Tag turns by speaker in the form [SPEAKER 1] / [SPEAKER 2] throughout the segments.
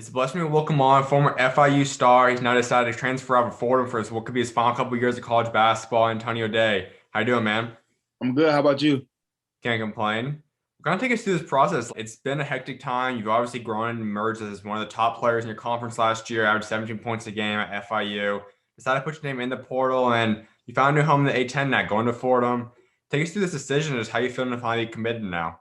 [SPEAKER 1] It's a blessing to welcome on former FIU star. He's now decided to transfer out of Fordham for what could be his final couple years of college basketball. Antonio Daye. How you doing, man?
[SPEAKER 2] I'm good. How about you?
[SPEAKER 1] Can't complain. We're gonna take us through this process. It's been a hectic time. You've obviously grown and emerged as one of the top players in your conference last year, averaged 17 points a game at FIU. Decided to put your name in the portal, and you found a new home in the A10 net, going to Fordham. Take us through this decision. Just how you feeling to finally be committed now?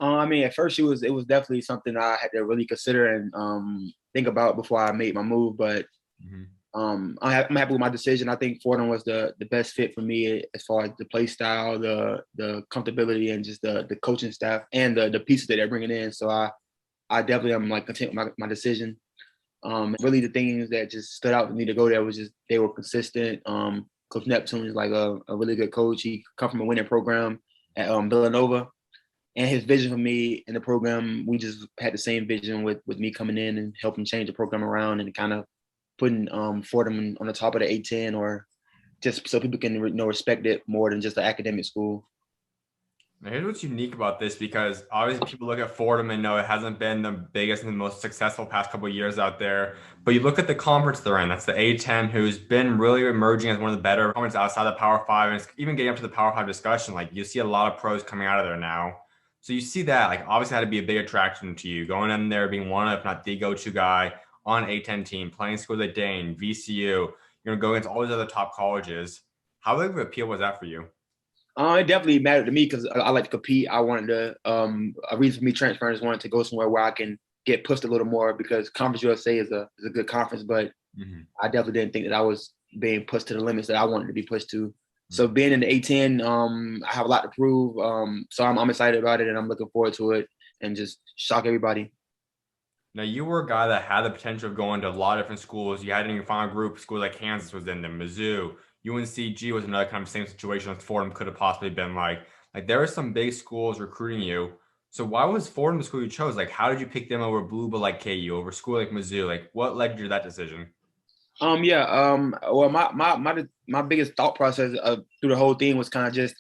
[SPEAKER 2] At first it was definitely something I had to really consider and think about before I made my move. But
[SPEAKER 1] Mhm.
[SPEAKER 2] I'm happy with my decision. I think Fordham was the best fit for me as far as the play style, the comfortability, and just the coaching staff and the pieces that they're bringing in. So I definitely am like content with my decision. Really, the things that just stood out for me to go there was just they were consistent. Coach Neptune is like a really good coach. He come from a winning program at Villanova. And his vision for me in the program, we just had the same vision with me coming in and helping change the program around and kind of putting Fordham on the top of the A10, or just so people can respect it more than just an academic school.
[SPEAKER 1] Now, here's what's unique about this because obviously people look at Fordham and know it hasn't been the biggest and the most successful past couple of years out there. But you look at the conference they're in, that's the A10, who's been really emerging as one of the better conferences outside the Power Five, and it's even getting up to the Power Five discussion. Like you see a lot of pros coming out of there now. So you see that, like obviously had to be a big attraction to you going in there, being one of, if not the go-to guy on A10 team, playing schools like Dane, VCU, go against all these other top colleges. How big of an appeal was that for you?
[SPEAKER 2] It definitely mattered to me because I like to compete. I wanted to a reason for me transferring is wanted to go somewhere where I can get pushed a little more because Conference USA is a good conference, but
[SPEAKER 1] Mhm.
[SPEAKER 2] I definitely didn't think that I was being pushed to the limits that I wanted to be pushed to. So being in the A10, I have a lot to prove. So I'm excited about it and I'm looking forward to it and just shock everybody.
[SPEAKER 1] Now you were a guy that had the potential of going to a lot of different schools. You had in your final group schools like Kansas was in them, Mizzou, UNCG was another kind of same situation as Fordham could have possibly been like. Like there were some big schools recruiting you. So why was Fordham the school you chose? Like how did you pick them over Blue but like KU, over school like Mizzou? Like what led you to that decision?
[SPEAKER 2] Well, my biggest thought process through the whole thing was kind of just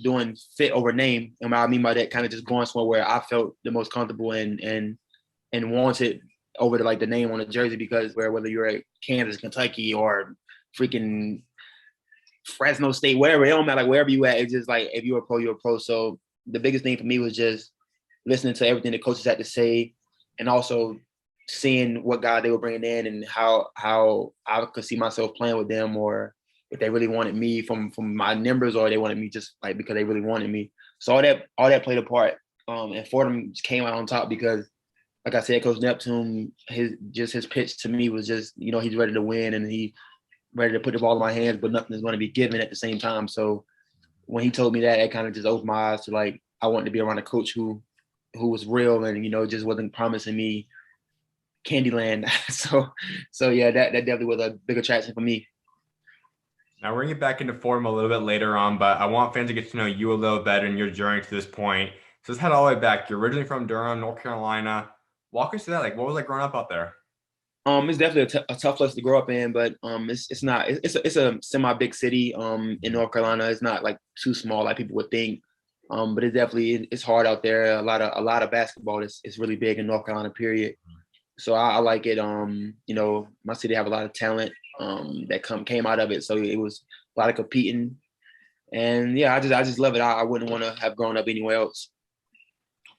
[SPEAKER 2] doing fit over name. And what I mean by that, kind of just going somewhere where I felt the most comfortable and wanted over the like the name on the jersey because whether you're at Kansas, Kentucky, or freaking Fresno State, whatever, it don't matter, like wherever you at, it's just like if you're a pro, you're a pro. So the biggest thing for me was just listening to everything the coaches had to say, and also seeing what guy they were bringing in and how I could see myself playing with them, or if they really wanted me from my numbers, or they wanted me just like because they really wanted me. So all that played a part. And Fordham just came out on top because, like I said, Coach Neptune, his pitch to me was just he's ready to win and he ready to put the ball in my hands, but nothing is going to be given at the same time. So when he told me that, it kind of just opened my eyes to like I wanted to be around a coach who was real and just wasn't promising me Candyland. so yeah, that definitely was a big attraction for me.
[SPEAKER 1] Now we're gonna get back into Fordham a little bit later on, but I want fans to get to know you a little better and your journey to this point. So let's head all the way back. You're originally from Durham, North Carolina. Walk us through that. Like what was like growing up out there?
[SPEAKER 2] It's definitely a tough place to grow up in, but it's not. It's a semi big city in North Carolina. It's not like too small like people would think. But it's hard out there. A lot of basketball is really big in North Carolina. Period. So I like it. My city have a lot of talent that came out of it. So it was a lot of competing, and yeah, I just love it. I wouldn't want to have grown up anywhere else.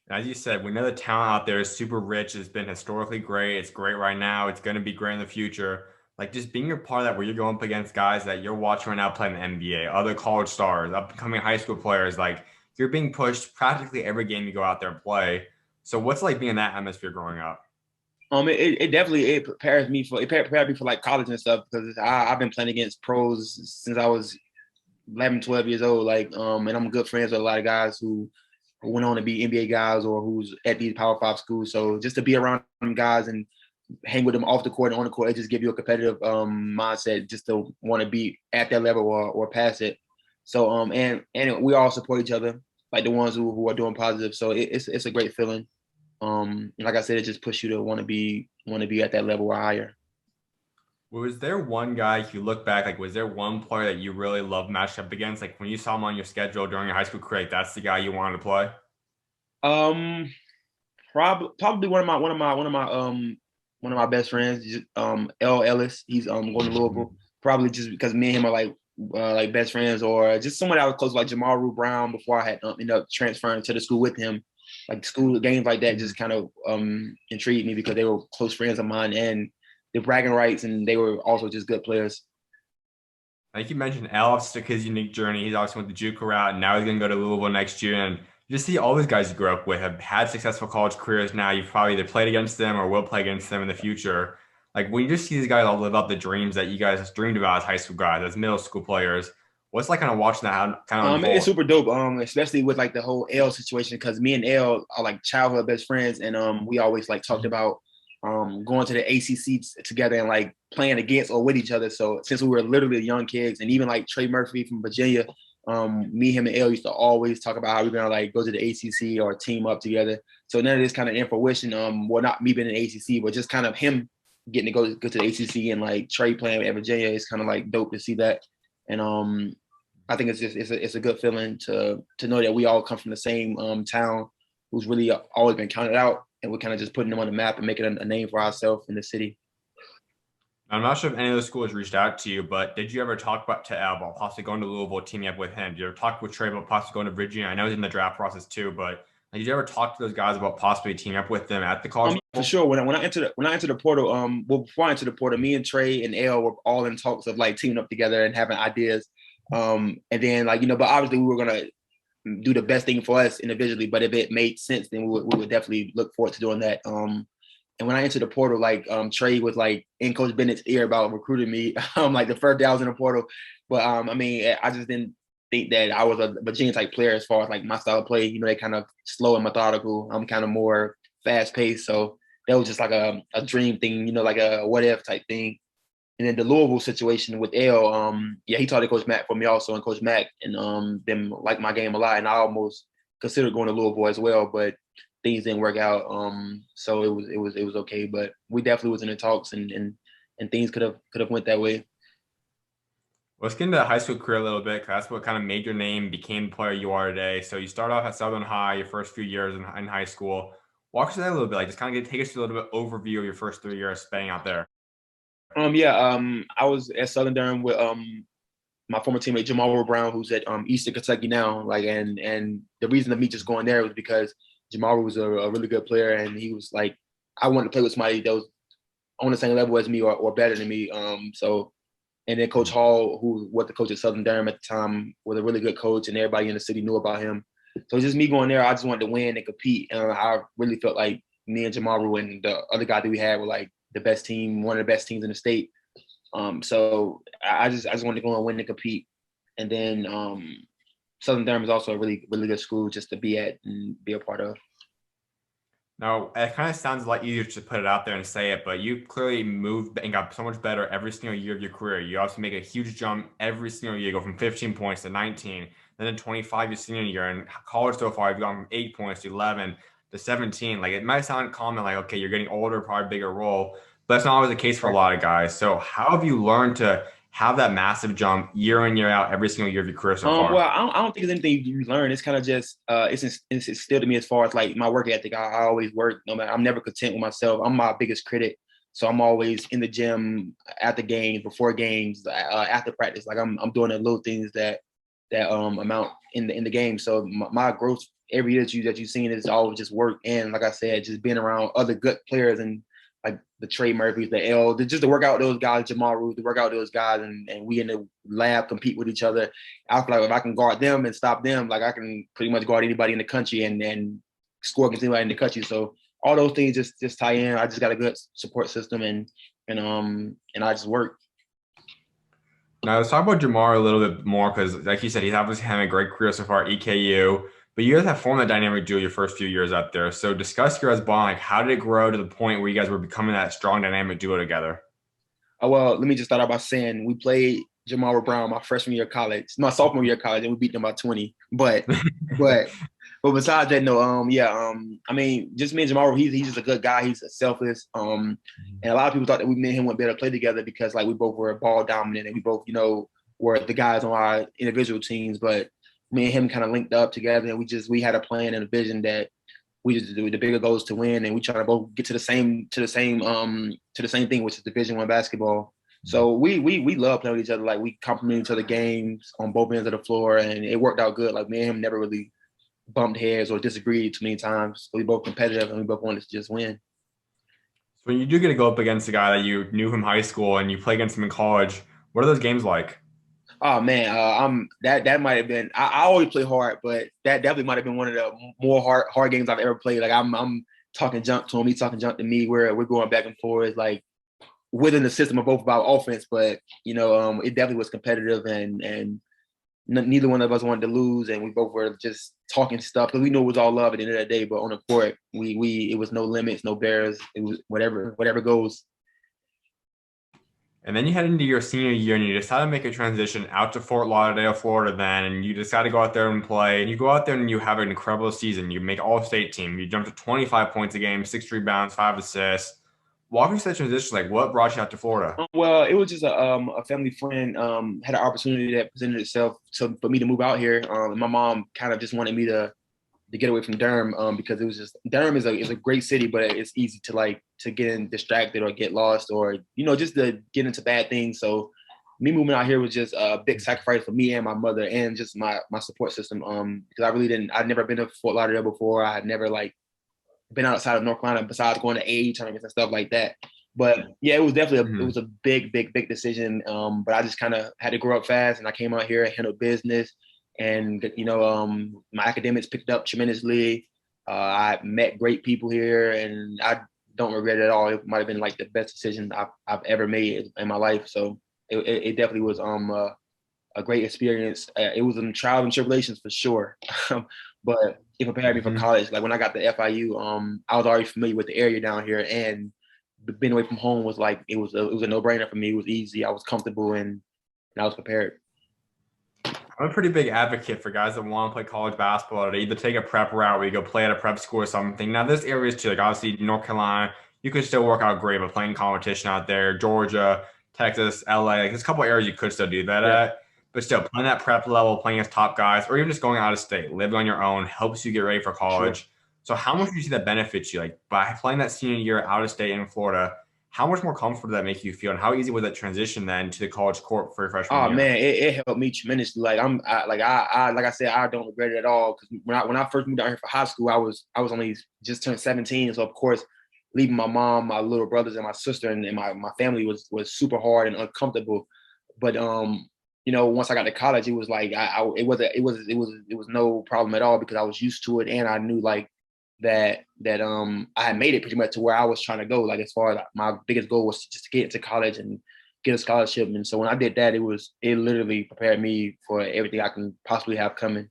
[SPEAKER 1] As you said, we know the talent out there is super rich. It's been historically great. It's great right now. It's going to be great in the future. Like just being a part of that where you're going up against guys that you're watching right now play in the NBA, other college stars, up and coming high school players, like you're being pushed practically every game you go out there and play. So what's it like being in that atmosphere growing up?
[SPEAKER 2] It definitely prepared me for like college and stuff because I've been playing against pros since I was 11, 12 years old. Like, and I'm good friends with a lot of guys who went on to be NBA guys or who's at these Power Five schools. So just to be around them guys and hang with them off the court and on the court, it just give you a competitive mindset just to want to be at that level or past it. So and we all support each other, like the ones who are doing positive. So it's a great feeling. Like I said, it just pushes you to want to be at that level or higher.
[SPEAKER 1] Was there one guy, if you look back, like was there one player that you really loved matching up against? Like when you saw him on your schedule during your high school career, like, that's the guy you wanted to play?
[SPEAKER 2] Um, probably one of my one of my best friends, Ellis. He's going to Louisville. Probably just because me and him are like best friends, or just someone I was close to, like Jamaru Brown before I had ended up transferring to the school with him. Like school games like that just kind of intrigued me because they were close friends of mine and the bragging rights, and they were also just good players.
[SPEAKER 1] Like you mentioned, Ellis took his unique journey. He's obviously went the JUCO route, and now he's going to go to Louisville next year. And you just see all these guys you grew up with have had successful college careers now. You've probably either played against them or will play against them in the future. Like when you just see these guys all live up the dreams that you guys dreamed about as high school guys, as middle school players, what's like kind of watching that kind of
[SPEAKER 2] It's
[SPEAKER 1] unfold?
[SPEAKER 2] super dope. Especially with like the whole L situation, because me and L are like childhood best friends, and we always like talked about going to the ACC together and like playing against or with each other. So since we were literally young kids, and even like Trey Murphy from Virginia, me, him, and L used to always talk about how we're gonna like go to the ACC or team up together. So none of this kind of in fruition. Well, not me being in the ACC, but just kind of him getting to go to the ACC, and like Trey playing at Virginia is kind of like dope to see that. And I think it's a good feeling to know that we all come from the same town, who's really always been counted out, and we're kind of just putting them on the map and making a name for ourselves in the city.
[SPEAKER 1] I'm not sure if any of those schools reached out to you, but did you ever talk to Al about possibly going to Louisville, teaming up with him? Did you ever talk with Trey about possibly going to Virginia? I know he's in the draft process too, but like, did you ever talk to those guys about possibly teaming up with them at the college
[SPEAKER 2] For
[SPEAKER 1] level?
[SPEAKER 2] sure. When I entered the portal, well, before I entered the portal, me and Trey and L were all in talks of like teaming up together and having ideas. And then like but obviously we were gonna do the best thing for us individually. But if it made sense, then we would definitely look forward to doing that. And when I entered the portal, like Trey was like in Coach Bennett's ear about recruiting me, like the first day I was in the portal. But I mean, I just didn't think that I was a Virginia type player as far as like my style of play. They kind of slow and methodical. I'm kind of more fast paced. So that was just like a dream thing, like a what if type thing. And then the Louisville situation with L, yeah, he taught Coach Mack for me also, and Coach Mack and them like my game a lot, and I almost considered going to Louisville as well, but things didn't work out. So it was okay, but we definitely was in the talks, and things could have went that way.
[SPEAKER 1] Let's get into the high school career a little bit, 'cause that's what kind of made your name, became the player you are today. So you start off at Southern High, your first few years in high school. Walk us through that a little bit, like just kind of take us through a little bit overview of your first 3 years spending out there.
[SPEAKER 2] Yeah, I was at Southern Durham with my former teammate Jamal Brown, who's at Eastern Kentucky now. Like, and the reason of me just going there was because Jamal was a really good player, and he was like, I wanted to play with somebody that was on the same level as me or better than me. And then Coach Hall, who was the coach at Southern Durham at the time, was a really good coach, and everybody in the city knew about him. So just me going there, I just wanted to win and compete. And I really felt like me and Jamaru and the other guy that we had were like the best team, one of the best teams in the state. So I just wanted to go and win and compete. And then Southern Durham is also a really, really good school just to be at and be a part of.
[SPEAKER 1] Now, it kind of sounds a lot easier to put it out there and say it, but you clearly moved and got so much better every single year of your career. You obviously make a huge jump every single year. You go from 15 points to 19, then in 25 your senior year. And college so far, you've gone from 8 points to 11 to 17. Like it might sound common, like, okay, you're getting older, probably bigger role, but that's not always the case for a lot of guys. So how have you learned to have that massive jump year in, year out, every single year of your career so far?
[SPEAKER 2] Well, I don't think it's anything you learn. It's kind of just it's instilled to me as far as like my work ethic. I always work. No matter, I'm never content with myself. I'm my biggest critic, so I'm always in the gym after games, before games, after practice. Like I'm doing the little things that amount in the game. So my growth every year that you've seen is always just work, and like I said, just being around other good players and like the Trey Murphys, the L, just to work out those guys, Jamal Root, to work out those guys, and we in the lab compete with each other. I feel like if I can guard them and stop them, like I can pretty much guard anybody in the country and score against anybody in the country. So all those things just tie in. I just got a good support system and I just work.
[SPEAKER 1] Now let's talk about Jamar a little bit more because, like you said, he's obviously having a great career so far at EKU. But you guys have formed that dynamic duo your first few years out there. So discuss your guys' bond. Like, how did it grow to the point where you guys were becoming that strong dynamic duo together?
[SPEAKER 2] Well, let me just start out by saying we played Jamal Brown my freshman year of college, my sophomore year of college, and we beat them by 20. But but besides that, no, yeah, I mean, just me and Jamal, he's just a good guy. He's selfless. And a lot of people thought that we me and him would better play together because like we both were ball dominant and we both, were the guys on our individual teams. But me and him kind of linked up together, and we had a plan and a vision that we just do the bigger goals to win, and we try to both get to the same thing, which is Division I basketball. So we love playing with each other. Like we complement each other games on both ends of the floor, and it worked out good. Like me and him never really bumped heads or disagreed too many times. We both competitive and we both wanted to just win.
[SPEAKER 1] So when you do get to go up against a guy that you knew from high school and you play against him in college, what are those games like?
[SPEAKER 2] Oh man, I'm that might have been. I always play hard, but that definitely might have been one of the more hard games I've ever played. Like I'm talking junk to him, he's talking junk to me. We're going back and forth like within the system of both of our offense, but it definitely was competitive and neither one of us wanted to lose, and we both were just talking stuff because we knew it was all love at the end of the day. But on the court, we it was no limits, no barriers. It was whatever goes.
[SPEAKER 1] And then you head into your senior year and you decide to make a transition out to Fort Lauderdale, Florida then, and you decide to go out there and play. And you go out there and you have an incredible season. You make all-state team. You jump to 25 points a game, 6 rebounds, 5 assists. Walk me through that transition. Like, what brought you out to Florida?
[SPEAKER 2] Well, it was just a family friend had an opportunity that presented itself for me to move out here. My mom kind of just wanted me to get away from Durham because it was just Durham is a great city, but it's easy to get in distracted or get lost or just to get into bad things. So me moving out here was just a big sacrifice for me and my mother and just my support system. Because I'd never been to Fort Lauderdale before. I had never been outside of North Carolina besides going to AE tournaments and stuff like that. But yeah, it was definitely it was a big decision. But I just kind of had to grow up fast, and I came out here and handled business, and my academics picked up tremendously. I met great people here, and I don't regret it at all. It might have been like the best decision I've ever made in my life. So it definitely was a great experience. It was in trials and tribulations for sure, but it prepared me for
[SPEAKER 1] Mm-hmm.
[SPEAKER 2] college. Like when I got to FIU, I was already familiar with the area down here, and being away from home was like it was a no brainer for me. It was easy. I was comfortable and I was prepared.
[SPEAKER 1] I'm a pretty big advocate for guys that want to play college basketball to either take a prep route where you go play at a prep school or something. Now, there's areas too, like obviously North Carolina, you could still work out great, but playing competition out there, Georgia, Texas, LA, like there's a couple of areas you could still do that
[SPEAKER 2] Yeah.
[SPEAKER 1] at. But still, playing that prep level, playing against top guys, or even just going out of state, living on your own helps you get ready for
[SPEAKER 2] Sure.
[SPEAKER 1] college. So, how much do you see that benefits you? Like by playing that senior year out of state in Florida, how much more comfortable did that make you feel, and how easy was that transition then to the college court for your freshman
[SPEAKER 2] Oh
[SPEAKER 1] year?
[SPEAKER 2] man, it helped me tremendously. Like I said, I don't regret it at all. Because when I first moved down here for high school, I was only just turned 17. So of course, leaving my mom, my little brothers, and my sister, and my family was super hard and uncomfortable. But once I got to college, it was like it was no problem at all because I was used to it and I knew like that I had made it pretty much to where I was trying to go. Like as far as my biggest goal was just to get into college and get a scholarship. And so when I did that, it literally prepared me for everything I can possibly have coming.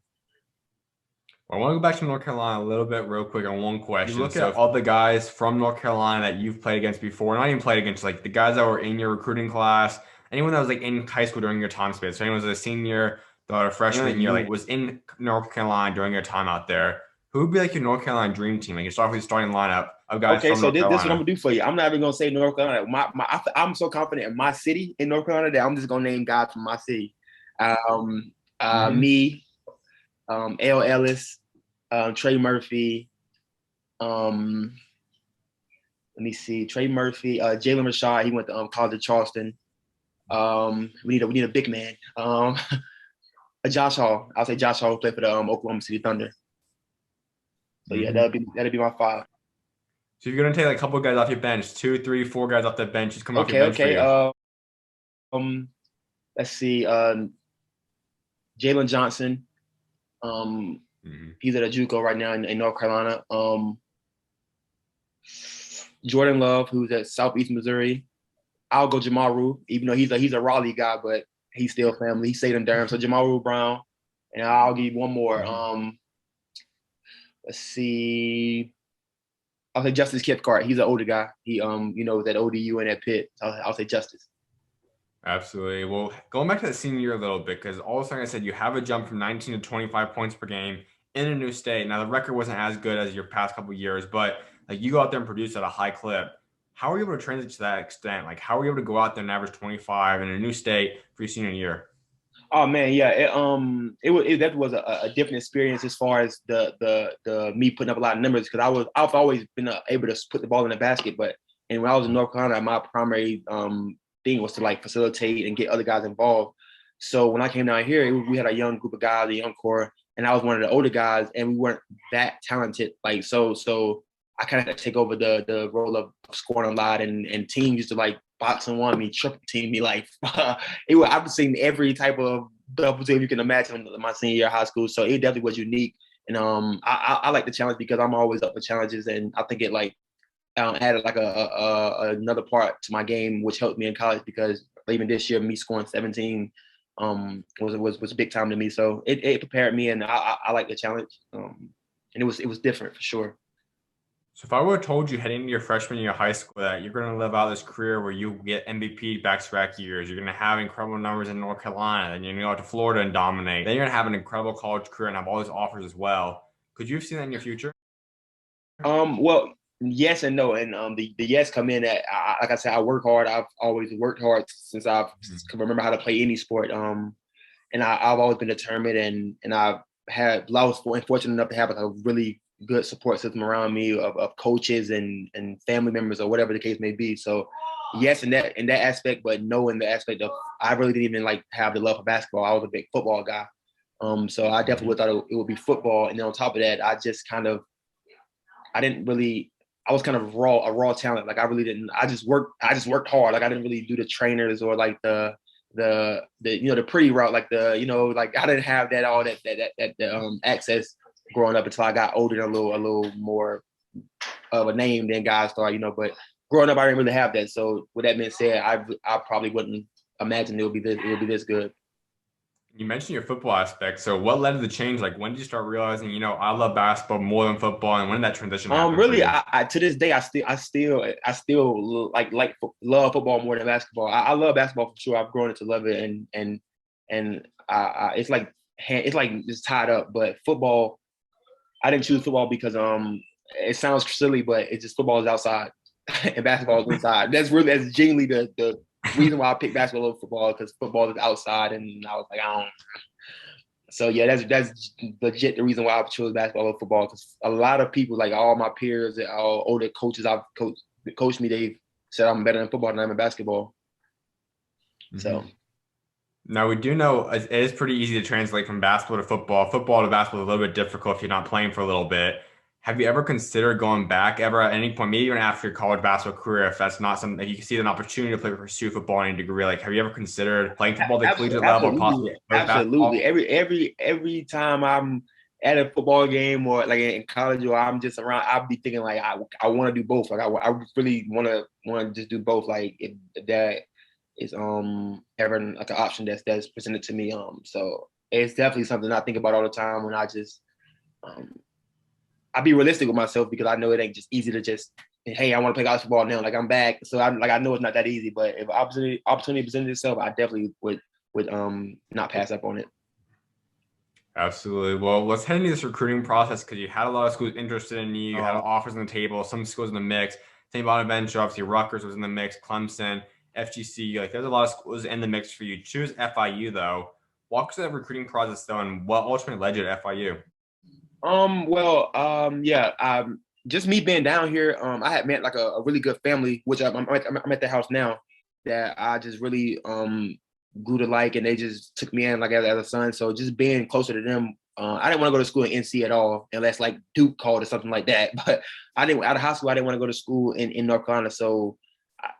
[SPEAKER 1] I want to go back to North Carolina a little bit real quick on one
[SPEAKER 2] You
[SPEAKER 1] question.
[SPEAKER 2] look
[SPEAKER 1] So,
[SPEAKER 2] at
[SPEAKER 1] if all the guys from North Carolina that you've played against before, not even played against, like the guys that were in your recruiting class, anyone that was like in high school during your time span, so anyone was a senior, a freshman year, like was in North Carolina during your time out there, who would be like your North Carolina dream team? Like you start with your starting lineup of guys
[SPEAKER 2] Okay,
[SPEAKER 1] from
[SPEAKER 2] so
[SPEAKER 1] North
[SPEAKER 2] this is what I'm
[SPEAKER 1] Carolina.
[SPEAKER 2] gonna do for you. I'm not even gonna say North Carolina. I'm so confident in my city in North Carolina that I'm just gonna name guys from my city. Um,
[SPEAKER 1] Hmm.
[SPEAKER 2] Me, Ellis, Trey Murphy. Um, Let me see, Trey Murphy, Jalen Rashad. He went to college at Charleston. We need a big man. Josh Hall. I'll say Josh Hall played for the Oklahoma City Thunder. So yeah,
[SPEAKER 1] Hmm.
[SPEAKER 2] that'll be my five.
[SPEAKER 1] So if you're gonna take like a couple of guys off your bench, two, three, four guys off the bench, just come off your
[SPEAKER 2] Okay,
[SPEAKER 1] bench for
[SPEAKER 2] okay.
[SPEAKER 1] you.
[SPEAKER 2] Um, let's see. Jalen Johnson. Um,
[SPEAKER 1] Hmm.
[SPEAKER 2] he's at a JUCO right now in North Carolina. Jordan Love, who's at Southeast Missouri. I'll go Jamaru, even though he's a Raleigh guy, but he's still family. He stayed in Durham. So Jamaru Brown. And I'll give you one more.
[SPEAKER 1] Hmm.
[SPEAKER 2] Let's see. I'll say Justice Kipcart. He's an older guy. He was at ODU and at Pitt. So I'll say Justice.
[SPEAKER 1] Absolutely. Well, going back to the senior year a little bit, because all of a sudden I said you have a jump from 19 to 25 points per game in a new state. Now the record wasn't as good as your past couple of years, but like you go out there and produce at a high clip. How are you able to transit to that extent? Like how are you able to go out there and average 25 in a new state for your senior year?
[SPEAKER 2] Oh man, yeah. It that was a different experience as far as the me putting up a lot of numbers because I've always been able to put the ball in the basket, but and when I was in North Carolina, my primary thing was to like facilitate and get other guys involved. So when I came down here, we had a young group of guys, a young core, and I was one of the older guys, and we weren't that talented. Like so I kind of had to take over the role of scoring a lot, and teams used to like box and one me, triple team me, like I've seen every type of double team you can imagine in my senior year of high school. So it definitely was unique. And I like the challenge because I'm always up for challenges, and I think it like added like another part to my game, which helped me in college because even this year, me scoring 17 was big time to me. So it prepared me, and I like the challenge. And it was different for sure.
[SPEAKER 1] So if I would have told you heading into your freshman year of high school that you're going to live out this career where you get MVP back-to-back years, you're going to have incredible numbers in North Carolina, then you're going to go out to Florida and dominate, then you're going to have an incredible college career and have all these offers as well. Could you have seen that in your future?
[SPEAKER 2] Well, yes and no. And the yes come in at like I said, I work hard. I've always worked hard since I can remember how to play any sport. And I've always been determined, and I was fortunate enough to have like a really good support system around me of coaches and family members or whatever the case may be. So yes, in that aspect, but no in the aspect of I really didn't even like have the love for basketball. I was a big football guy. So I definitely would thought it would be football. And then on top of that, I didn't really I was kind of a raw talent. Like I really didn't I just worked hard. Like I didn't really do the trainers or like the the pretty route, like like I didn't have that all that access growing up until I got older and a little more of a name than guys thought, but growing up I didn't really have that. So with that being said, I probably wouldn't imagine it would be this good.
[SPEAKER 1] You mentioned your football aspect. So what led to the change? Like when did you start realizing, I love basketball more than football, and when did that transition happen for
[SPEAKER 2] Really,
[SPEAKER 1] you?
[SPEAKER 2] I to this day, I still love football more than basketball. I love basketball for sure. I've grown to love it, and it's like it's tied up. But football, I didn't choose football because it sounds silly, but it's just football is outside and basketball is inside. That's genuinely the reason why I picked basketball over football because football is outside, and I was like, I don't. So yeah, that's legit the reason why I chose basketball over football because a lot of people, like all my peers and all older coaches coached me, they've said I'm better in football than I'm in basketball.
[SPEAKER 1] Mhm.
[SPEAKER 2] So
[SPEAKER 1] Now we do know it is pretty easy to translate from basketball to football. Football to basketball is a little bit difficult if you're not playing for a little bit. Have you ever considered going back ever at any point, maybe even after your college basketball career, if that's not something, if you can see an opportunity to play pursue football in any degree, like have you ever considered playing football at the collegiate level or possibly play
[SPEAKER 2] absolutely.
[SPEAKER 1] basketball?
[SPEAKER 2] Every time I'm at a football game or like in college or I'm just around, I'll be thinking like I want to do both. Like I really want to just do both. Like if that is ever like an option that's presented to me. So it's definitely something I think about all the time when um I be realistic with myself because I know it ain't just easy to just hey, I want to play college football now. Like I'm back. So I know it's not that easy, but if opportunity presented itself, I definitely would not pass up on it.
[SPEAKER 1] Absolutely. Well, let's head into this recruiting process because you had a lot of schools interested in you. You had offers on the table, some schools in the mix. St. Bonaventure, obviously Rutgers was in the mix, Clemson, FGC. Like there's a lot of schools in the mix for you. Choose FIU though. Walk us through that recruiting process though, and what ultimately led you to FIU.
[SPEAKER 2] Yeah. Just me being down here, I had met like a really good family, which I'm at their house now, that I just really grew to like, and they just took me in like as a son. So just being closer to them, I didn't want to go to school in NC at all, unless like Duke called or something like that. But I didn't out of high school. I didn't want to go to school in North Carolina. So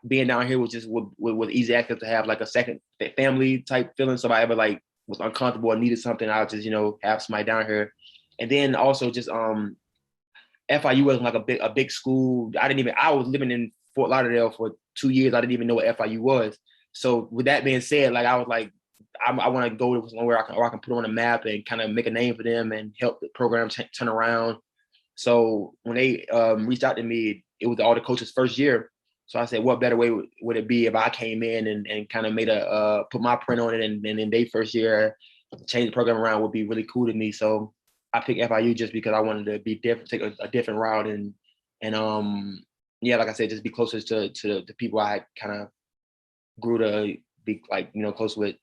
[SPEAKER 2] being down here was just with easy access to have like a second family type feeling. So if I ever like was uncomfortable or needed something, I would just have somebody down here. And then also just FIU wasn't like a big school. I was living in Fort Lauderdale for 2 years. I didn't even know what FIU was. So with that being said, like I was like, I want to go to somewhere I can put on a map and kind of make a name for them and help the program turn around. So when they reached out to me, it was all the coaches' first year. So I said, what better way would it be if I came in and kind of made put my print on it and in their first year, change the program around would be really cool to me. So I picked FIU just because I wanted to be different, take a different route and yeah, like I said, just be closer to the people I kind of grew to be like close with.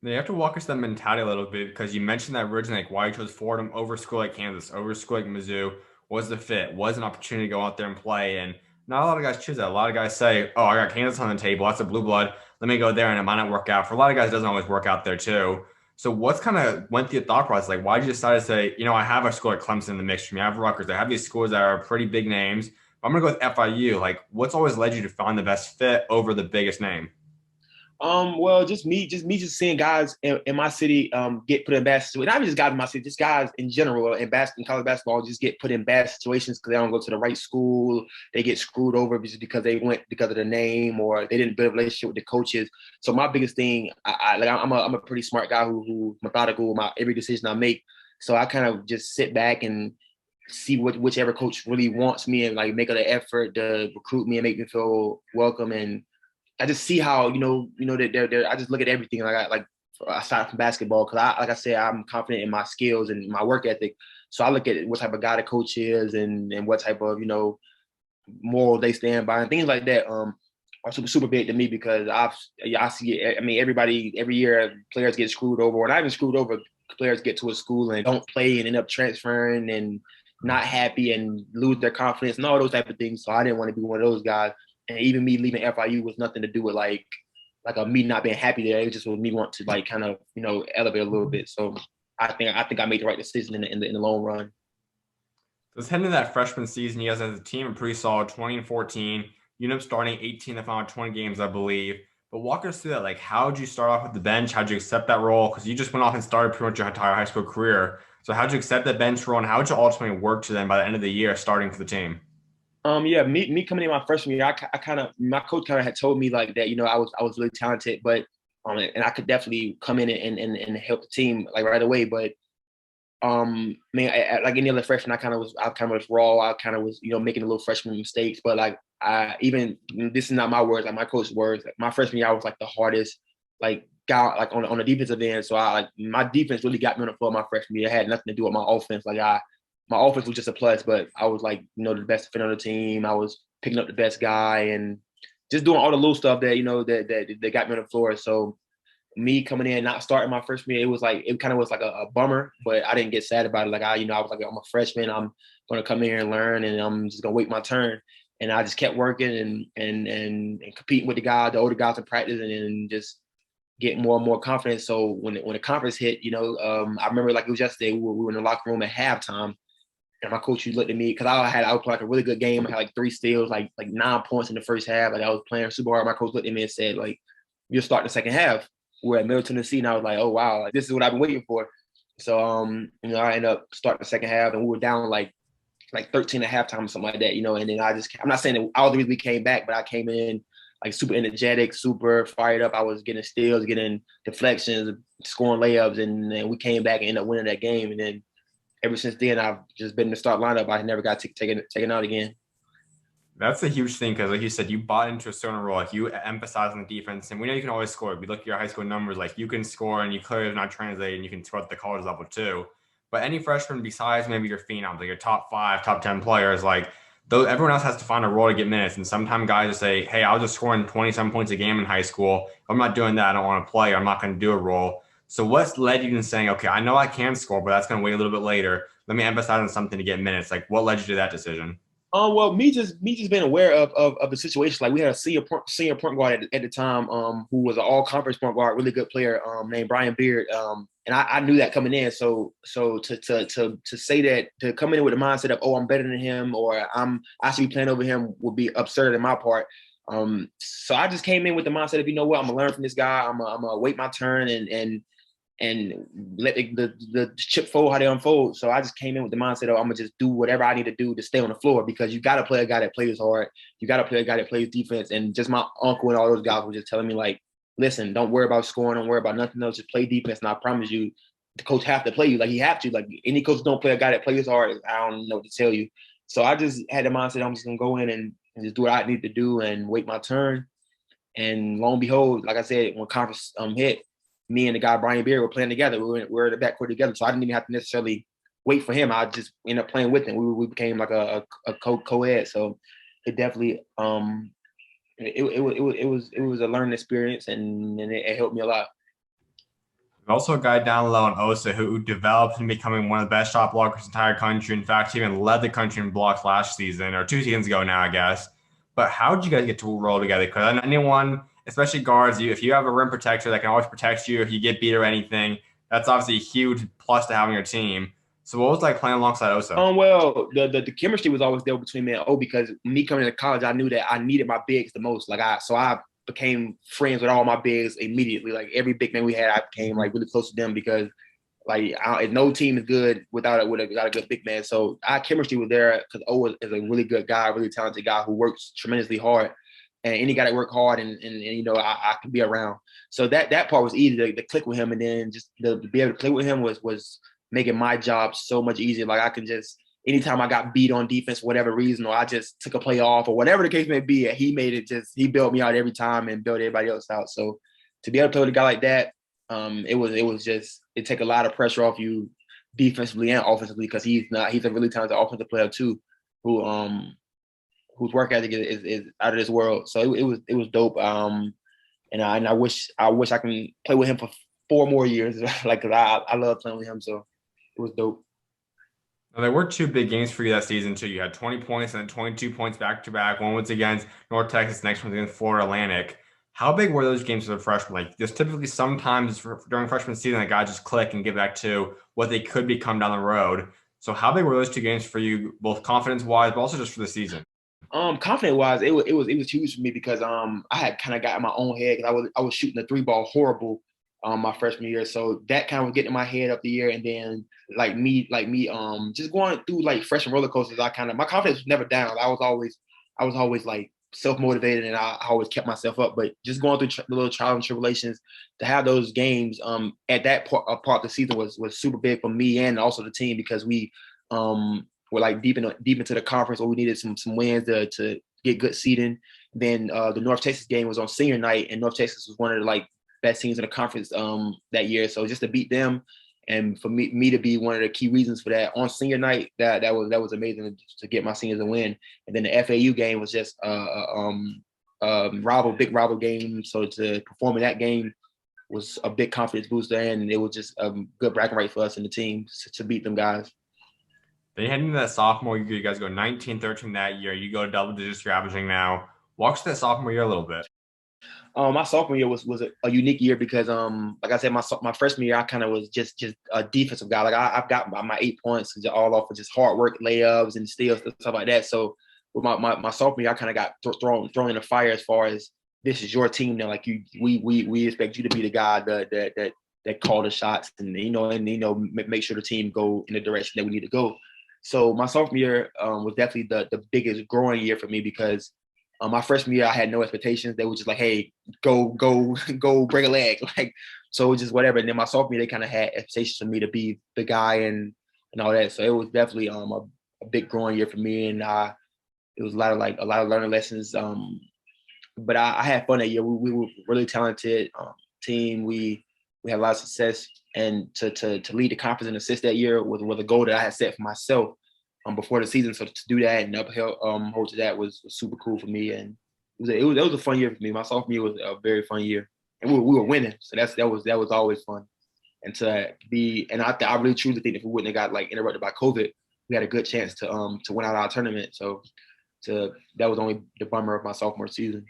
[SPEAKER 1] Now, you have to walk us that mentality a little bit because you mentioned that originally, like why you chose Fordham over school like Kansas, over school like Mizzou was the fit, was an opportunity to go out there and play. And not a lot of guys choose that. A lot of guys say, "Oh, I got Kansas on the table. That's a blue blood. Let me go there," and it might not work out. For a lot of guys, it doesn't always work out there too. So, what's kind of went through your thought process? Like, why did you decide to say, I have a school like Clemson in the mix for me. I have Rutgers. I have these schools that are pretty big names. I'm gonna go with FIU. Like, what's always led you to find the best fit over the biggest name?
[SPEAKER 2] Well, just seeing guys in my city get put in bad situations. Not even just guys in my city, just guys in general in college basketball just get put in bad situations because they don't go to the right school. They get screwed over just because they went because of the name or they didn't build a relationship with the coaches. So my biggest thing, I'm a pretty smart guy who methodical about every decision I make. So I kind of just sit back and see whichever coach really wants me and like make an effort to recruit me and make me feel welcome and I just see how that they're I just look at everything like aside from basketball because like I said I'm confident in my skills and my work ethic. So I look at what type of guy the coach is and what type of moral they stand by and things like that. Are super big to me because I see it. I mean everybody every year players get screwed over or not even screwed over. Players get to a school and don't play and end up transferring and not happy and lose their confidence and all those type of things. So I didn't want to be one of those guys and even me leaving FIU was nothing to do with like a me not being happy there. It just was me want to like kind of elevate a little bit. So I think I made the right decision in the long run.
[SPEAKER 1] So let's head into that freshman season. You guys as a team are pretty solid, 20 and 14. You end up starting 18 the final 20 games, I believe. But walk us through that. Like, how did you start off with the bench? How'd you accept that role? Because you just went off and started pretty much your entire high school career. So how'd you accept that bench role, and how'd you ultimately work to then by the end of the year starting for the team?
[SPEAKER 2] Yeah, me coming in my freshman year, I kind of my coach kind of had told me like that, I was really talented, but and I could definitely come in and help the team like right away. But man, like any other freshman, I kind of was raw. I kind of was making a little freshman mistakes, but like I even this is not my words, like my coach's words. Like, my freshman year, I was like the hardest like guy like on the defensive end. So I like my defense really got me on the floor my freshman year. It had nothing to do with my offense. My offense was just a plus, but I was like the best defender on the team. I was picking up the best guy and just doing all the little stuff that that got me on the floor. So me coming in not starting my freshman year, it kind of was like a bummer, but I didn't get sad about it. Like I was like I'm a freshman, I'm gonna come in here and learn, and I'm just gonna wait my turn. And I just kept working and competing with the older guys in practice, and just get more and more confidence. So when the conference hit, I remember like it was yesterday. We were in the locker room at halftime, and my coach looked at me because I was playing like a really good game. I had like 3 steals, like 9 points in the first half. Like I was playing super hard. My coach looked at me and said, like, "You'll start the second half." We're at Middle Tennessee, and I was like, "Oh wow, like this is what I've been waiting for." So I ended up starting the second half, and we were down like 13 at halftime or something like that, And then I'm not saying that all the reason we came back, but I came in like super energetic, super fired up. I was getting steals, getting deflections, scoring layups, and then we came back and ended up winning that game. And then ever since then, I've just been in the start lineup. I never got taken out again.
[SPEAKER 1] That's a huge thing because, like you said, you bought into a certain role. Like you emphasize on the defense, and we know you can always score. We look at your high school numbers, like you can score, and you clearly have not translated, and you can score at the college level too. But any freshman besides maybe your phenoms, like your top five, top 10 players, like though everyone else has to find a role to get minutes. And sometimes guys just say, "Hey, I was just scoring 27 points a game in high school. If I'm not doing that, I don't want to play. I'm not going to do a role." So what's led you to saying, "Okay, I know I can score, but that's going to wait a little bit later. Let me emphasize on something to get minutes." Like what led you to that decision?
[SPEAKER 2] Well, me just being aware of the situation. Like we had a senior point guard at the time, who was an all conference point guard, really good player, named Brian Beard. And I knew that coming in. So to say that to come in with the mindset of I'm better than him or I should be playing over him would be absurd on my part. So I just came in with the mindset of I'm gonna learn from this guy. I'm gonna wait my turn and let the chip fold how they unfold. So I just came in with the mindset of I'm gonna just do whatever I need to do to stay on the floor because you got to play a guy that plays hard. You got to play a guy that plays defense. And just my uncle and all those guys were just telling me like, listen, don't worry about scoring, don't worry about nothing else. Just play defense. And I promise you, the coach have to play you. Like he have to. Like any coach don't play a guy that plays hard. I don't know what to tell you. So I just had the mindset I'm just gonna go in and just do what I need to do and wait my turn. And lo and behold, like I said, when conference hit, me and the guy Brian Beer were playing together. We were in the backcourt together, so I didn't even have to necessarily wait for him. I just ended up playing with him. We became like a co-ed. So it definitely it was a learning experience and it helped me a lot.
[SPEAKER 1] Also, a guy down low in Osa who developed into becoming one of the best shot blockers in the entire country. In fact, he even led the country in blocks last season, or 2 seasons ago now, I guess. But how did you guys get to roll together? Because anyone, especially guards, if you have a rim protector that can always protect you if you get beat or anything, that's obviously a huge plus to having your team. So what was it like playing alongside Osa?
[SPEAKER 2] Well, the chemistry was always there between me and O because me coming to college, I knew that I needed my bigs the most. I became friends with all my bigs immediately. Like every big man we had, I became like really close to them because no team is good without a good big man. So our chemistry was there because O is a really good guy, really talented guy who works tremendously hard. And any guy that work hard and I can be around. So that part was easy to click with him, and then just to be able to play with him was making my job so much easier. Like I can just anytime I got beat on defense for whatever reason, or I just took a play off, or whatever the case may be, he built me out every time and built everybody else out. So to be able to play with a guy like that, it take a lot of pressure off you defensively and offensively because he's a really talented offensive player too, whose work ethic is out of this world. So it was dope. And I wish I can play with him for 4 more years. Like, cause I love playing with him. So it was dope.
[SPEAKER 1] Now, there were two big games for you that season too. You had 20 points and then 22 points back to back. One was against North Texas, next one was against Florida Atlantic. How big were those games for the freshmen? Like, there's typically sometimes during freshman season, that guys just click and get back to what they could become down the road. So, how big were those two games for you, both confidence wise, but also just for the season?
[SPEAKER 2] Confident wise, it was huge for me because I had kind of got in my own head because I was shooting the three ball horrible my freshman year. So that kind of was getting in my head up the year. And then just going through like freshman roller coasters, my confidence was never down. I was always like self-motivated and I always kept myself up. But just going through the little trials and tribulations to have those games at that part of the season was super big for me and also the team because we're like deep into the conference where we needed some wins to get good seeding. Then the North Texas game was on senior night, and North Texas was one of the like best teams in the conference that year. So just to beat them, and for me to be one of the key reasons for that on senior night, that was amazing to get my seniors a win. And then the FAU game was just big rival game. So to perform in that game was a big confidence booster, and it was just a good bragging right for us and the team to beat them guys.
[SPEAKER 1] Then you head into that sophomore year, you guys go 19-13 that year. You go double digits, you're averaging now. Walk us through that sophomore year a little bit.
[SPEAKER 2] My sophomore year was a unique year because like I said, my freshman year I kind of was just a defensive guy. Like I've got my 8 points all off of just hard work, layups, and steals and stuff like that. So with my sophomore year, I kind of got thrown in the fire as far as this is your team now. Like we expect you to be the guy that call the shots and make sure the team go in the direction that we need to go. So my sophomore year was definitely the biggest growing year for me because my freshman year I had no expectations. They were just like, "Hey, go break a leg," like so it was just whatever. And then my sophomore year they kind of had expectations for me to be the guy and all that. So it was definitely a big growing year for me, and it was a lot of learning lessons. But I had fun that year. We were really talented team. We had a lot of success, and to lead the conference and assist that year was a goal that I had set for myself before the season. So to do that and hold to that was super cool for me, and it was a fun year for me. My sophomore year was a very fun year, and we were winning, so that was always fun. And I really truly think if we wouldn't have got like interrupted by COVID, we had a good chance to win out our tournament. So that was only the bummer of my sophomore season.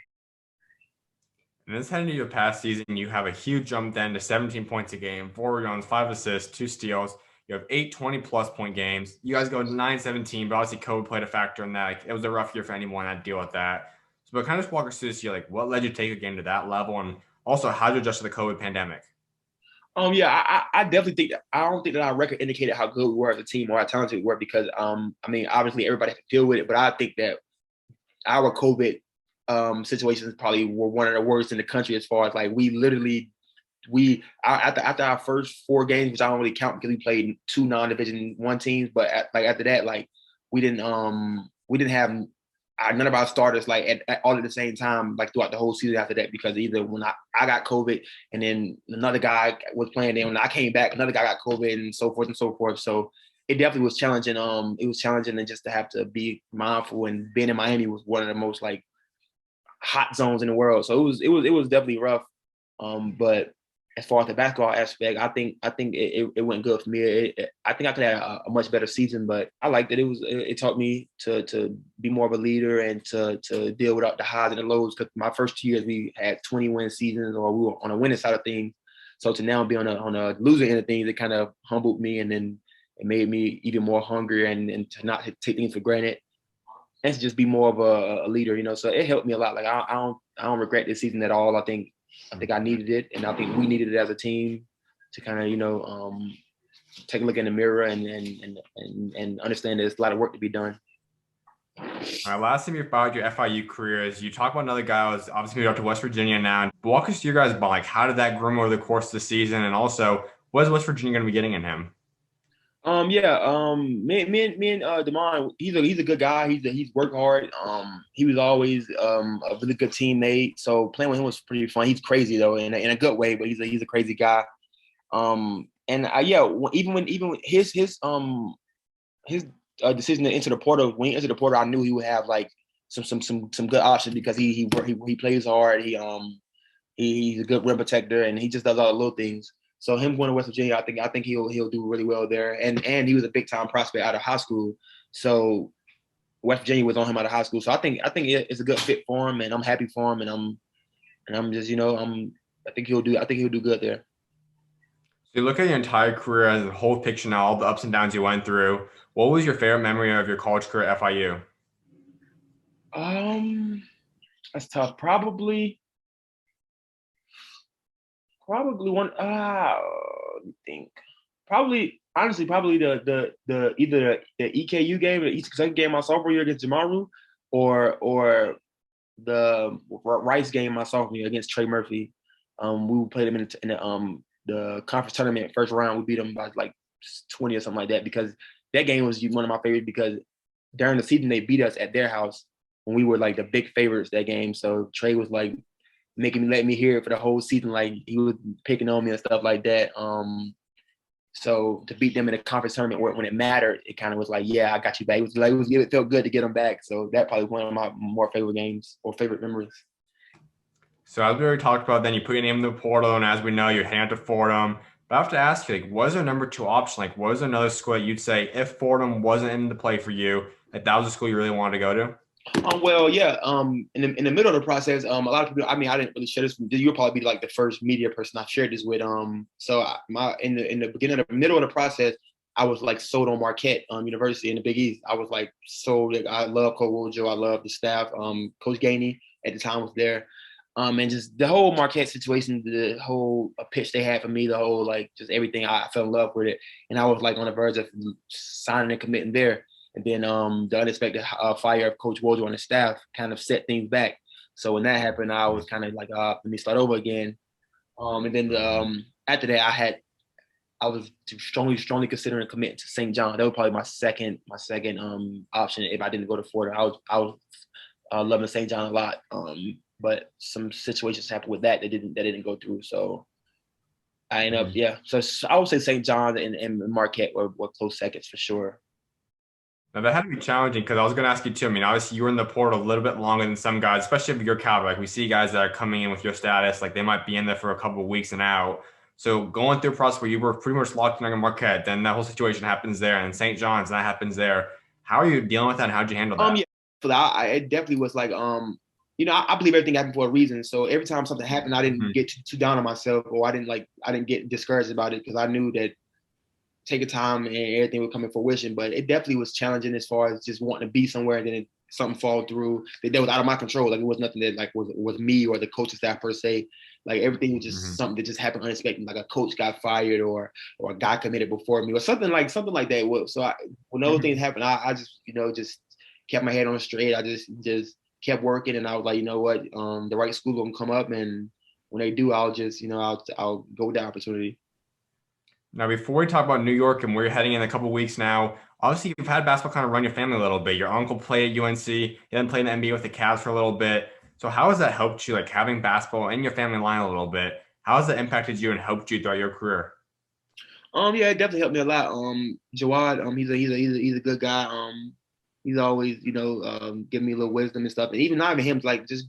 [SPEAKER 1] And this heading into your past season, you have a huge jump then to 17 points a game, 4 rebounds, 5 assists, 2 steals. You have 8 20-plus point games. You guys go 9-17, but obviously COVID played a factor in that. Like, it was a rough year for anyone that deal with that. So, but kind of just walk us through this year, like what led you to take a game to that level, and also how did you adjust to the COVID pandemic?
[SPEAKER 2] Yeah, I definitely think that I don't think that our record indicated how good we were as a team or how talented we were because I mean obviously everybody had to deal with it, but I think that our COVID situations probably were one of the worst in the country as far as like we literally after our first 4 games, which I don't really count because we played 2 non-division 1 teams, but after that, like we didn't have none of our starters like all at the same time like throughout the whole season after that because either when I got COVID and then another guy was playing, then when I came back, another guy got COVID and so forth and so forth. So it definitely was challenging. It was challenging and just to have to be mindful, and being in Miami was one of the most like hot zones in the world. So it was definitely rough. But as far as the basketball aspect, I think it went good for me. I think I could have a much better season, but I liked it. It taught me to be more of a leader and to deal with the highs and the lows. Because my first 2 years we had 20-win seasons, or we were on a winning side of things. So to now be on a losing end of things, it kind of humbled me, and then it made me even more hungry and to not take things for granted, and to just be more of a leader. So it helped me a lot. Like I don't regret this season at all. I think I needed it, and I think we needed it as a team to kind of take a look in the mirror and understand there's a lot of work to be done.
[SPEAKER 1] All right, last time you about your FIU career is you talk about another guy who's obviously moved up to West Virginia now. Walk us through your guys' bond. Like, how did that groom over the course of the season? And also, what is West Virginia going to be getting in him?
[SPEAKER 2] Yeah. Me and Demond, he's a good guy. He's worked hard. He was always a really good teammate. So playing with him was pretty fun. He's crazy though, in a good way, but he's a crazy guy. And yeah, even when his decision to enter the portal, when he entered the portal, I knew he would have like some good options, because he plays hard. He's a good rim protector, and he just does all the little things. So him going to West Virginia, I think he'll do really well there. And he was a big time prospect out of high school. So West Virginia was on him out of high school. So I think it's a good fit for him, and I'm happy for him. And I'm just I think he'll do good there.
[SPEAKER 1] So you look at your entire career as a whole picture now, all the ups and downs you went through. What was your favorite memory of your college career at FIU?
[SPEAKER 2] Um, that's tough. Probably one. Let me think. Probably, honestly, probably the either the EKU game, the East Kentucky game my sophomore year against Jamaru, or the Rice game my sophomore year against Trey Murphy. We played them in the conference tournament first round. We beat them by like 20 or something like that, because that game was one of my favorites, because during the season they beat us at their house when we were like the big favorites that game. So Trey was like let me hear it for the whole season. Like he was picking on me and stuff like that. So to beat them in a conference tournament when it mattered, it kind of was like, yeah, I got you back. It felt good to get them back. So that probably one of my more favorite games or favorite memories.
[SPEAKER 1] So as we already talked about, then you put your name in the portal, and as we know, you're heading to Fordham. But I have to ask you, like, was there a number two option? Like, was there another school that you'd say if Fordham wasn't in the play for you, like that was a school you really wanted to go to?
[SPEAKER 2] Well, yeah. In the middle of the process, a lot of people. I mean, I didn't really share this. You'll probably be like the first media person I shared this with. So in the beginning of the middle of the process, I was like sold on Marquette University in the Big East. I was like sold. Like, I love Coach Wojo. I love the staff. Coach Gainey at the time was there. And just the whole Marquette situation, the whole pitch they had for me, the whole like just everything. I fell in love with it, and I was like on the verge of signing and committing there. And then the unexpected fire of Coach Wojo on the staff kind of set things back. So when that happened, I was kind of like, let me start over again. And then after that, I was strongly considering committing to St. John. That was probably my second option if I didn't go to Florida. I was loving St. John a lot. But some situations happened with that didn't go through. So I ended up, yeah. So I would say St. John and Marquette were close seconds for sure.
[SPEAKER 1] Now that had to be challenging because I was going to ask you too. I mean, obviously you were in the portal a little bit longer than some guys, especially if your caliber. Like we see guys that are coming in with your status, like they might be in there for a couple of weeks and out. So going through a process where you were pretty much locked in on Marquette, then that whole situation happens there, and St. John's that happens there. How are you dealing with that? And how'd you handle that?
[SPEAKER 2] Yeah, for that, it definitely was like, I believe everything happened for a reason. So every time something happened, I didn't
[SPEAKER 1] Mhm.
[SPEAKER 2] get too down on myself, or I didn't get discouraged about it, because I knew that take a time and everything would come in fruition. But it definitely was challenging as far as just wanting to be somewhere and then something fall through that was out of my control. Like it was nothing that like was me or the coaching staff per se. Like everything was just
[SPEAKER 1] Mhm.
[SPEAKER 2] something that just happened unexpected. Like a coach got fired or a guy committed before me or something like that. So when those things
[SPEAKER 1] Mhm.
[SPEAKER 2] happened, I just just kept my head on straight. I just kept working, and I was like, you know what, the right school gonna come up, and when they do, I'll just I'll go with that opportunity.
[SPEAKER 1] Now, before we talk about New York and where you're heading in a couple weeks now, obviously you've had basketball kind of run your family a little bit. Your uncle played at UNC, you then played in the NBA with the Cavs for a little bit. So how has that helped you, like having basketball in your family line a little bit? How has that impacted you and helped you throughout your career?
[SPEAKER 2] Yeah, it definitely helped me a lot. Jawad, he's a good guy. He's always, giving me a little wisdom and stuff. And even not even him, like just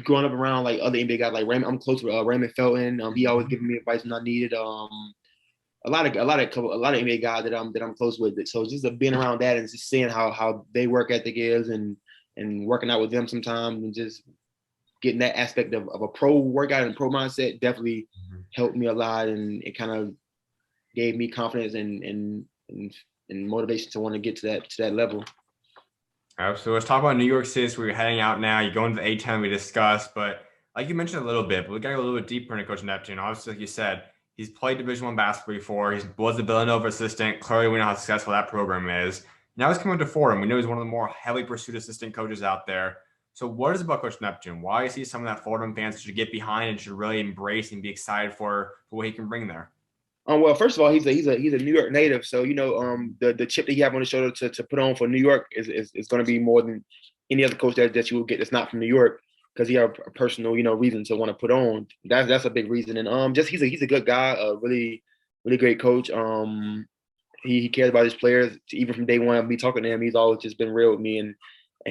[SPEAKER 2] growing up around like other NBA guys, like Raymond, I'm close with Raymond Felton. He always giving me advice when I needed. A lot of NBA guys that I'm close with. So just being around that and just seeing how they work ethic is and working out with them sometimes and just getting that aspect of a pro workout and pro mindset definitely helped me a lot, and it kind of gave me confidence and motivation to want to get to that level.
[SPEAKER 1] All right, so let's talk about New York City. So we're heading out now. You go into the A10 we discussed, but like you mentioned a little bit, but we got to go a little bit deeper into Coach Neptune. Obviously, like you said, he's played Division One basketball before. He was the Villanova assistant. Clearly, we know how successful that program is. Now he's coming to Fordham. We know he's one of the more heavily pursued assistant coaches out there. So what is it about Coach Neptune? Why is he someone that Fordham fans should get behind and should really embrace and be excited for what he can bring there?
[SPEAKER 2] Well, first of all, he's a New York native, so the chip that you have on the shoulder to put on for New York is going to be more than any other coach that you will get that's not from New York, because he have a personal reason to want to put on. That's a big reason, and just he's a good guy, a really great coach. He cares about his players even from day one. Me talking to him, he's always just been real with me and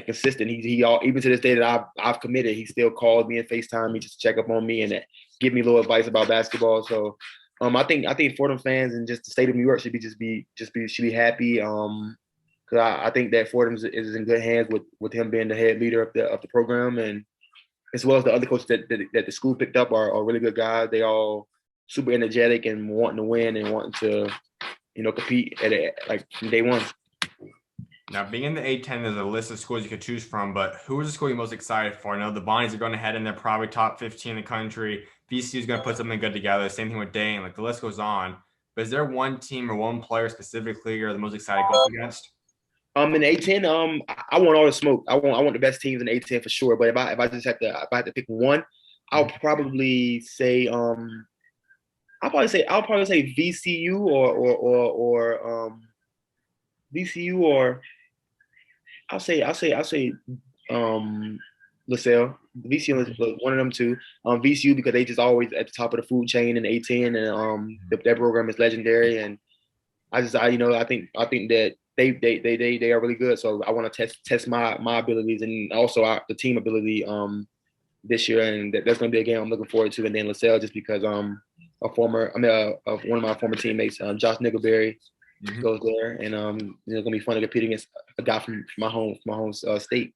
[SPEAKER 2] consistent. He all, even to this day that I've committed, he still calls me and FaceTime me just to check up on me and give me a little advice about basketball. So I think Fordham fans and just the state of New York should be happy. Because I think that Fordham is in good hands with him being the head leader of the program, and as well as the other coaches that the school picked up are really good guys. They all super energetic and wanting to win and wanting to compete like from day one.
[SPEAKER 1] Now, being in the A10, there's a list of schools you could choose from, but who is the school you're most excited for? I know the Bonnies are going to head in. They're probably top 15 in the country. VCU is going to put something good together. Same thing with Daye, like the list goes on. But is there one team or one player specifically you're the most excited to go up against?
[SPEAKER 2] In the A10, I want all the smoke. I want the best teams in the A10 for sure. But if I had to pick one, I'll probably say I'll probably say VCU or VCU, or I'll say LaSalle. VCU is one of them two. VCU because they just always at the top of the food chain in A10, and their program is legendary. And I think that they are really good. So I want to test my abilities and also the team ability this year, and that's going to be a game I'm looking forward to. And then LaSalle just because one of my former teammates, Josh Nickelberry, goes there, and it's gonna be fun to compete against a guy from my home state.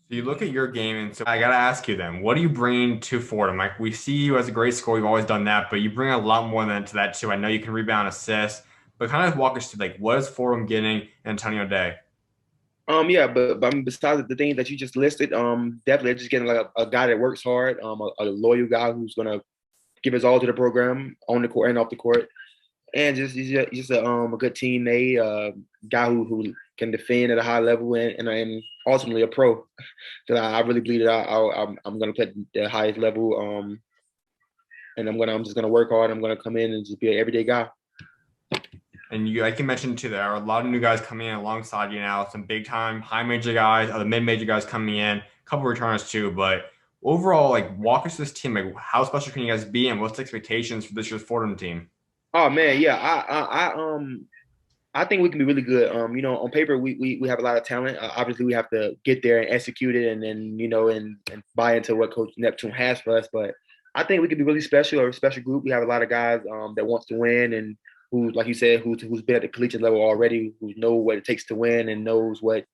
[SPEAKER 1] So you look at your game, and so I got to ask you then, what are you bringing to Fordham? Like we see you as a great scorer, you've always done that, but you bring a lot more than to that too. I know you can rebound, assist, but kind of walk us through like what is Fordham getting Antonio Daye?
[SPEAKER 2] Yeah, but besides the things that you just listed, definitely just getting like a guy that works hard, a loyal guy who's gonna give his all to the program on the court and off the court, and he's just a good teammate, guy who can defend at a high level, and ultimately a pro. Because I really believe that I'm gonna play at the highest level, and I'm just gonna work hard. I'm gonna come in and just be an everyday guy.
[SPEAKER 1] And you, like you mentioned too, there are a lot of new guys coming in alongside you now. Some big time high major guys, other mid major guys coming in, a couple returners too. But overall, like walk us through this team. Like how special can you guys be, and what's the expectations for this year's Fordham team?
[SPEAKER 2] Oh man, yeah, I think we can be really good. On paper we have a lot of talent. Obviously, we have to get there and execute it, and then and buy into what Coach Neptune has for us. But I think we could be really special, or a special group. We have a lot of guys that wants to win, and who, like you said, who's been at the collegiate level already, who know what it takes to win, and knows what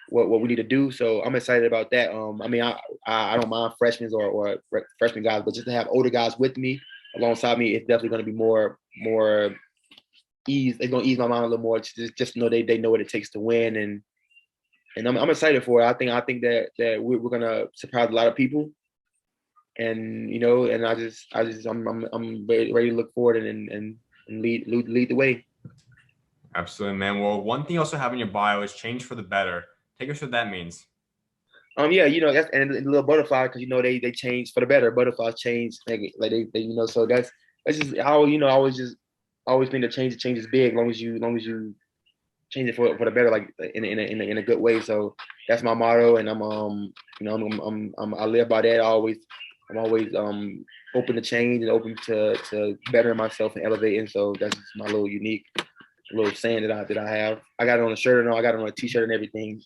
[SPEAKER 2] we need to do. So I'm excited about that. I don't mind freshmen or freshman guys, but just to have older guys with me alongside me, it's definitely going to be more ease. It's going to ease my mind a little more. Just know they know what it takes to win, and I'm excited for it. I think that we're going to surprise a lot of people, and and I'm ready to look forward and lead the way.
[SPEAKER 1] Absolutely, man. Well, one thing you also have in your bio is change for the better. Take us through what that means.
[SPEAKER 2] Yeah, that's and the little butterfly, because they change for the better. Butterflies change, like they so that's just how I always think that change is big, long as you change it for the better, like in a good way. So that's my motto, and I live by that. I'm always open to change and open to bettering myself and elevating. So that's just my little unique little saying that I have. I got it on a shirt and all. I got it on a t-shirt and everything.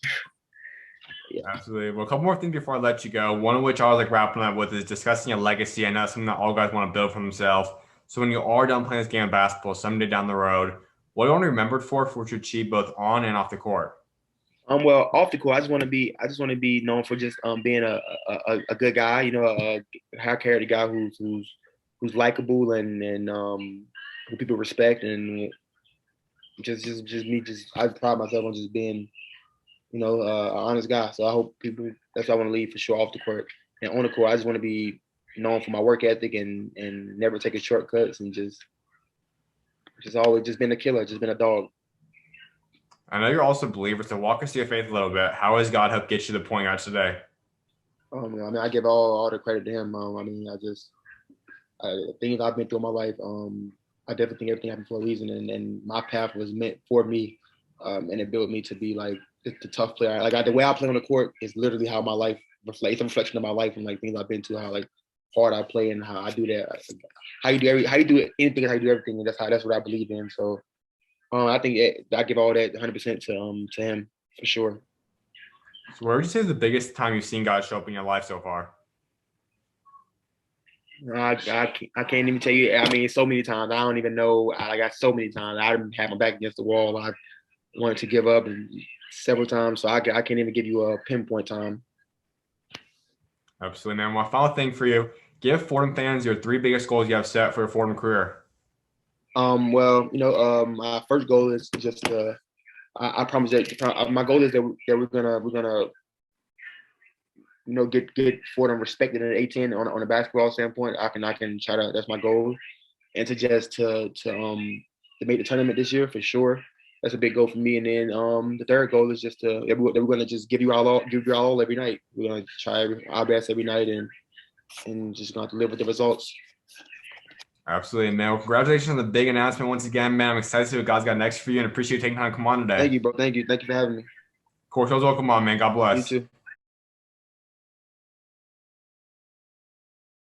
[SPEAKER 2] Yeah.
[SPEAKER 1] Absolutely. Well, a couple more things before I let you go. One of which I was like wrapping up with is discussing a legacy. I know that's something that all guys want to build for themselves. So when you are done playing this game of basketball someday down the road, what do you want to be remembered for what you achieved both on and off the court?
[SPEAKER 2] Well, off the court, I just want to be known for just being a good guy. You know, a high character guy who's likable and who people respect, and just me. Just I pride myself on just being an honest guy. So I hope people that's what I want to leave for sure off the court. And on the court, I just want to be known for my work ethic and never taking shortcuts and just always just been a killer, just been a dog.
[SPEAKER 1] I know you're also a believer, so walk us through your faith a little bit. How has God helped get you to the point you're at today?
[SPEAKER 2] I mean, I give all the credit to him. I mean, things I've been through in my life. I definitely think everything happened for a reason, and my path was meant for me, and it built me to be like the tough player. Like the way I play on the court is literally how my life reflects. It's a reflection of my life and like things I've been to, how like hard I play and how I do that. How you do it, anything is how you do everything, and that's what I believe in. So I think I give all that 100% to him for sure.
[SPEAKER 1] So where would you say is the biggest time you've seen God show up in your life so far?
[SPEAKER 2] I can't even tell you. I mean, so many times. I don't even know. I got so many times. I had my back against the wall. I wanted to give up and several times. So I can't even give you a pinpoint time.
[SPEAKER 1] Absolutely, man. One final thing for you. Give Fordham fans your three biggest goals you have set for your Fordham career.
[SPEAKER 2] Well, my first goal is just I promise that my goal is that we're gonna get Fordham respected in the A10 on a basketball standpoint. I can try to. That's my goal, and to just to make the tournament this year for sure. That's a big goal for me. And then the third goal is just that we're gonna just give you all every night. We're gonna try our best every night and just gonna have to live with the results.
[SPEAKER 1] Absolutely, man. Well, congratulations on the big announcement once again, man. I'm excited to see what God's got next for you and appreciate you taking time to come on today.
[SPEAKER 2] Thank you, bro. Thank you for having me.
[SPEAKER 1] Of course, welcome on, man. God
[SPEAKER 2] You
[SPEAKER 1] bless.
[SPEAKER 2] too.